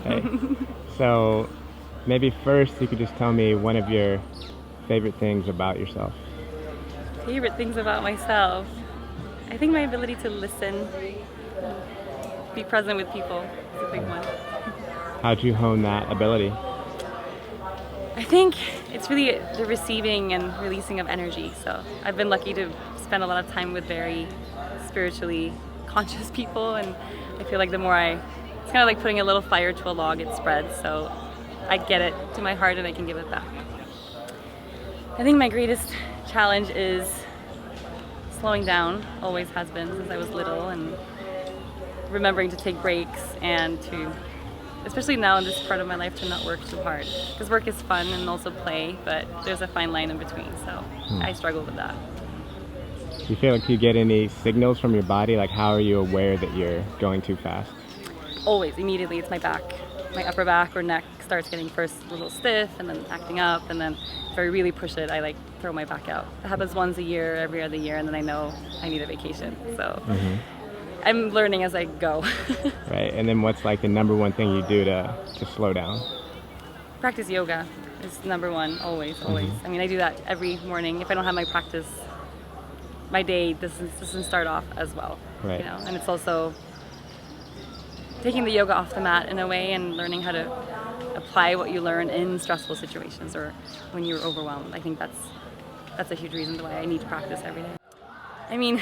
Hey. So maybe first you could just tell me one of your favorite things about yourself. Favorite things about myself. I think my ability to listen, be present with people is a big one. How'd you hone that ability? I think it's really the receiving and releasing of energy. So I've been lucky to spend a lot of time with very spiritually conscious people, and I feel like it's kind of like putting a little fire to a log, it spreads. So I get it to my heart and I can give it back. I think my greatest challenge is slowing down, always has been since I was little, and remembering to take breaks and to, especially now in this part of my life, to not work too hard. Because work is fun and also play, but there's a fine line in between, so I struggle with that. Do you feel like you get any signals from your body? Like how are you aware that you're going too fast? Always, immediately, it's my back. My upper back or neck starts getting first a little stiff and then acting up, and then if I really push it, I throw my back out. It happens once a year, every other year, and then I know I need a vacation. So I'm learning as I go. Right, and then what's like the number one thing you do to slow down? Practice yoga is number one, always. I mean, I do that every morning. If I don't have my practice, my day doesn't start off as well. Right. And it's also taking the yoga off the mat in a way and learning how to apply what you learn in stressful situations or when you're overwhelmed. I think that's a huge reason why I need to practice every day. I mean,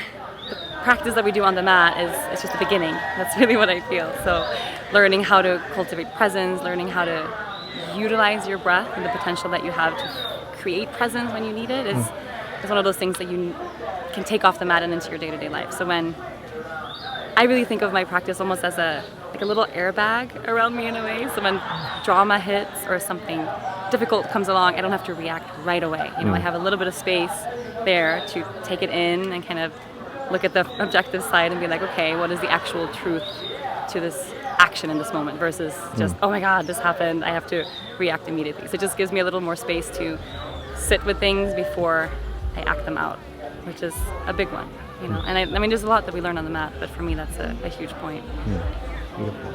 the practice that we do on the mat is just the beginning. That's really what I feel. So learning how to cultivate presence, learning how to utilize your breath and the potential that you have to create presence when you need it is one of those things that you can take off the mat and into your day-to-day life. So when I really think of my practice almost as a little airbag around me in a way. So when drama hits or something difficult comes along, I don't have to react right away. I have a little bit of space there to take it in and kind of look at the objective side and be like, okay, what is the actual truth to this action in this moment versus just, oh my God, this happened, I have to react immediately. So it just gives me a little more space to sit with things before I act them out, which is a big one. And I mean, there's a lot that we learn on the mat, but for me, that's a huge point. Beautiful.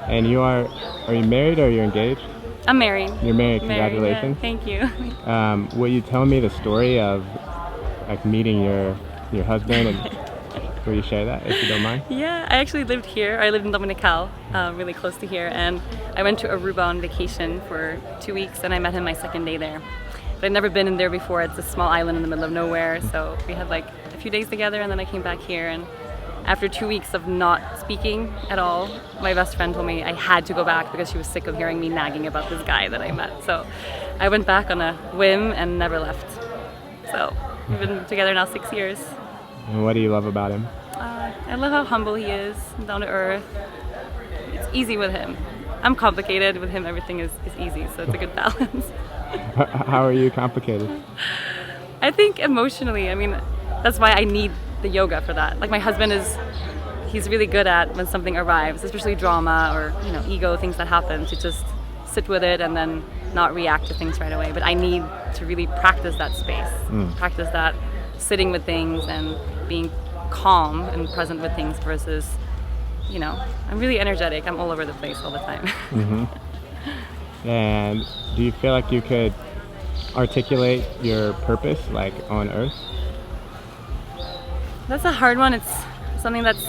And are you married or you're engaged? I'm married. You're married, congratulations. Yeah, thank you. Will you tell me the story of like meeting your husband, and will you share that if you don't mind? Yeah, I actually lived here. I lived in Dominical, really close to here, and I went to Aruba on vacation for 2 weeks, and I met him my second day there. But I'd never been in there before. It's a small island in the middle of nowhere, so we had like a few days together, and then I came back here, and after 2 weeks of not speaking at all, my best friend told me I had to go back because she was sick of hearing me nagging about this guy that I met. So I went back on a whim and never left. So we've been together now 6 years. And what do you love about him? I love how humble he is, down to earth. It's easy with him. I'm complicated. With him, everything is easy, so it's a good balance. How are you complicated? I think emotionally, I mean, that's why I need the yoga for that. Like my husband he's really good at when something arrives, especially drama or ego, things that happen, to just sit with it and then not react to things right away. But I need to really practice that space, practice that sitting with things and being calm and present with things versus, I'm really energetic. I'm all over the place all the time. And do you feel like you could articulate your purpose like on Earth? That's a hard one. It's something that's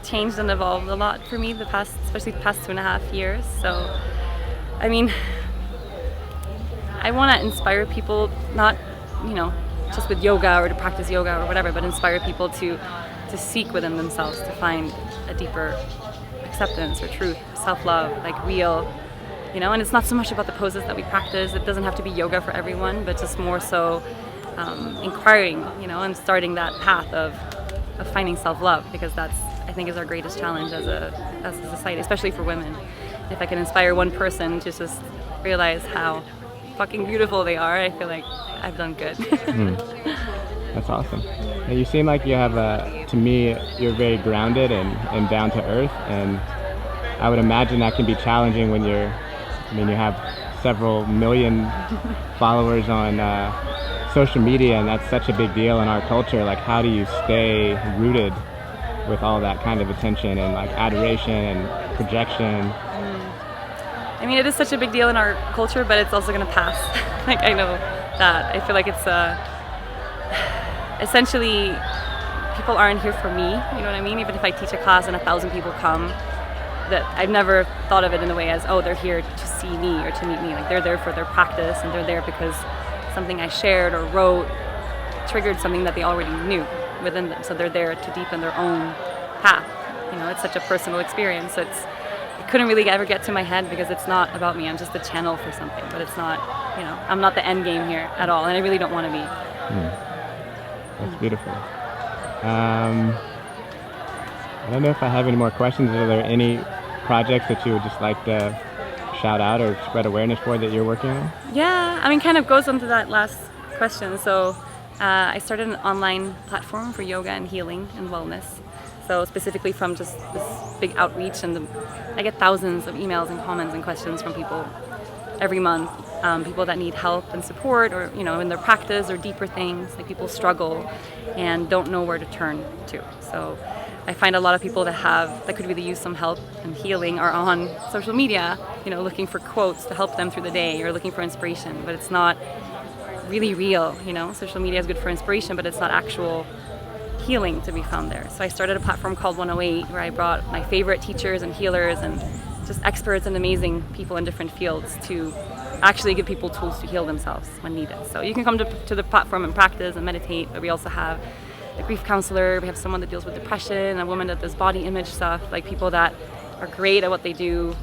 changed and evolved a lot for me especially the past 2.5 years. So, I mean, I want to inspire people, not, just with yoga or to practice yoga or whatever, but inspire people to seek within themselves to find a deeper acceptance or truth, self-love, like real, and it's not so much about the poses that we practice. It doesn't have to be yoga for everyone, but just more so inquiring, and starting that path of finding self-love, because that's, I think, is our greatest challenge as a society, especially for women. If I can inspire one person to just realize how fucking beautiful they are, I feel like I've done good. That's awesome. And you seem like you have to me, you're very grounded and down to earth, and I would imagine that can be challenging when you have several million followers on social media, and that's such a big deal in our culture. Like, how do you stay rooted with all that kind of attention and like adoration and projection? I mean, it is such a big deal in our culture, but it's also going to pass. Like, I know that. I feel like it's essentially, people aren't here for me, you know what I mean? Even if I teach a class and 1,000 people come, that I've never thought of it in a way as, oh, they're here to see me or to meet me. Like, they're there for their practice, and they're there because something I shared or wrote triggered something that they already knew within them. So they're there to deepen their own path. You know, it's such a personal experience. It couldn't really ever get to my head because it's not about me. I'm just a channel for something, but it's not, you know, I'm not the end game here at all, and I really don't want to be. That's beautiful. I don't know if I have any more questions. Are there any projects that you would just like to shout out or spread awareness for that you're working on? Yeah, I mean, kind of goes into that last question. So I started an online platform for yoga and healing and wellness. So specifically from just this big outreach, and I get thousands of emails and comments and questions from people every month. People that need help and support, or, you know, in their practice or deeper things. Like, people struggle and don't know where to turn to. So I find a lot of people that could really use some help and healing are on social media, you know, looking for quotes to help them through the day or looking for inspiration, but it's not really real, you know. Social media is good for inspiration, but it's not actual healing to be found there. So I started a platform called 108 where I brought my favorite teachers and healers and just experts and amazing people in different fields to actually give people tools to heal themselves when needed. So you can come to the platform and practice and meditate, but we also have a grief counselor, we have someone that deals with depression, a woman that does body image stuff, like people that are great at what they do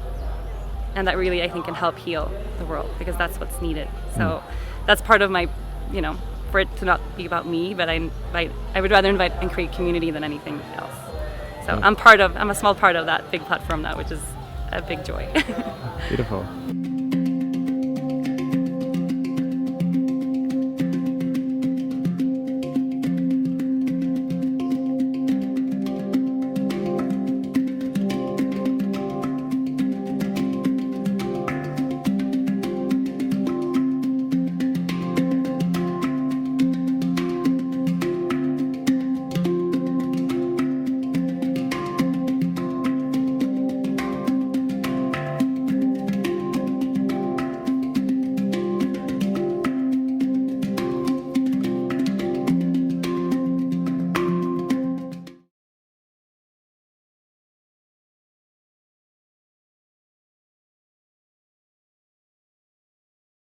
and that really, I think, can help heal the world, because that's what's needed. So that's part of my, you know, for it to not be about me, but I would rather invite and create community than anything else. So I'm a small part of that big platform now, which is a big joy. Beautiful.